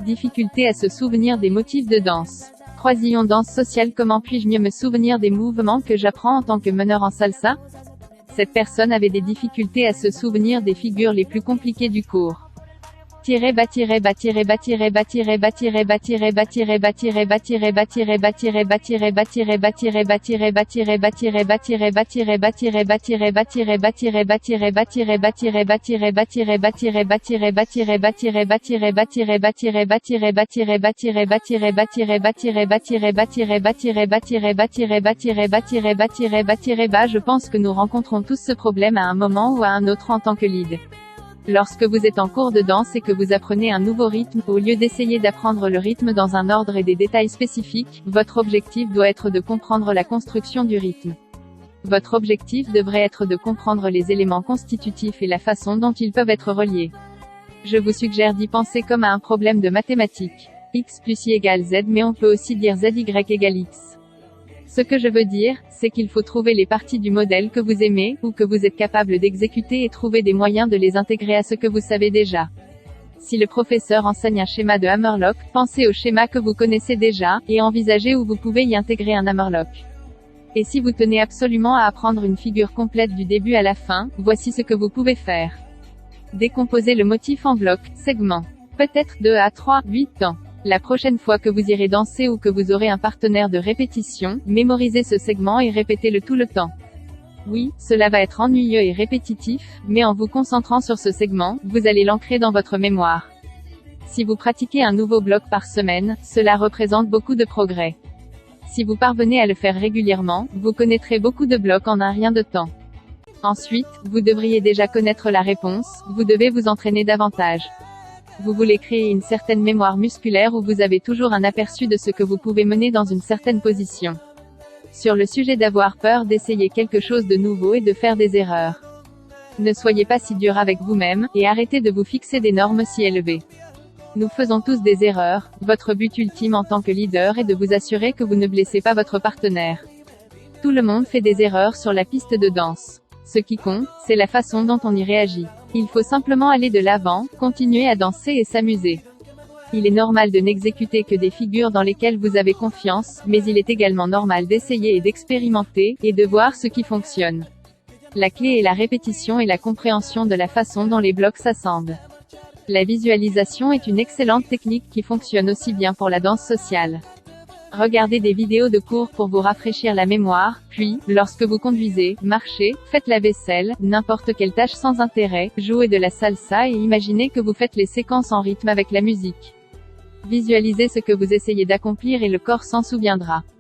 Difficulté à se souvenir des motifs de danse. Croisillon danse sociale. Comment puis-je mieux me souvenir des mouvements que j'apprends en tant que meneur en salsa? Cette personne avait des difficultés à se souvenir des figures les plus compliquées du cours. Je pense que nous rencontrons tous ce problème à un moment ou à un autre en tant que lead. Lorsque vous êtes en cours de danse et que vous apprenez un nouveau rythme, au lieu d'essayer d'apprendre le rythme dans un ordre et des détails spécifiques, votre objectif doit être de comprendre la construction du rythme. Votre objectif devrait être de comprendre les éléments constitutifs et la façon dont ils peuvent être reliés. Je vous suggère d'y penser comme à un problème de mathématiques. X plus Y égale Z, mais on peut aussi dire ZY égale X. Ce que je veux dire, c'est qu'il faut trouver les parties du modèle que vous aimez, ou que vous êtes capable d'exécuter et trouver des moyens de les intégrer à ce que vous savez déjà. Si le professeur enseigne un schéma de hammerlock, pensez au schéma que vous connaissez déjà, et envisagez où vous pouvez y intégrer un hammerlock. Et si vous tenez absolument à apprendre une figure complète du début à la fin, voici ce que vous pouvez faire. Décomposez le motif en blocs, segments. Peut-être 2 à 3, 8 temps. La prochaine fois que vous irez danser ou que vous aurez un partenaire de répétition, mémorisez ce segment et répétez-le tout le temps. Oui, cela va être ennuyeux et répétitif, mais en vous concentrant sur ce segment, vous allez l'ancrer dans votre mémoire. Si vous pratiquez un nouveau bloc par semaine, cela représente beaucoup de progrès. Si vous parvenez à le faire régulièrement, vous connaîtrez beaucoup de blocs en un rien de temps. Ensuite, vous devriez déjà connaître la réponse, vous devez vous entraîner davantage. Vous voulez créer une certaine mémoire musculaire où vous avez toujours un aperçu de ce que vous pouvez mener dans une certaine position. Sur le sujet d'avoir peur d'essayer quelque chose de nouveau et de faire des erreurs. Ne soyez pas si dur avec vous-même, et arrêtez de vous fixer des normes si élevées. Nous faisons tous des erreurs, votre but ultime en tant que leader est de vous assurer que vous ne blessez pas votre partenaire. Tout le monde fait des erreurs sur la piste de danse. Ce qui compte, c'est la façon dont on y réagit. Il faut simplement aller de l'avant, continuer à danser et s'amuser. Il est normal de n'exécuter que des figures dans lesquelles vous avez confiance, mais il est également normal d'essayer et d'expérimenter, et de voir ce qui fonctionne. La clé est la répétition et la compréhension de la façon dont les blocs s'assemblent. La visualisation est une excellente technique qui fonctionne aussi bien pour la danse sociale. Regardez des vidéos de cours pour vous rafraîchir la mémoire, puis, lorsque vous conduisez, marchez, faites la vaisselle, n'importe quelle tâche sans intérêt, jouez de la salsa et imaginez que vous faites les séquences en rythme avec la musique. Visualisez ce que vous essayez d'accomplir et le corps s'en souviendra.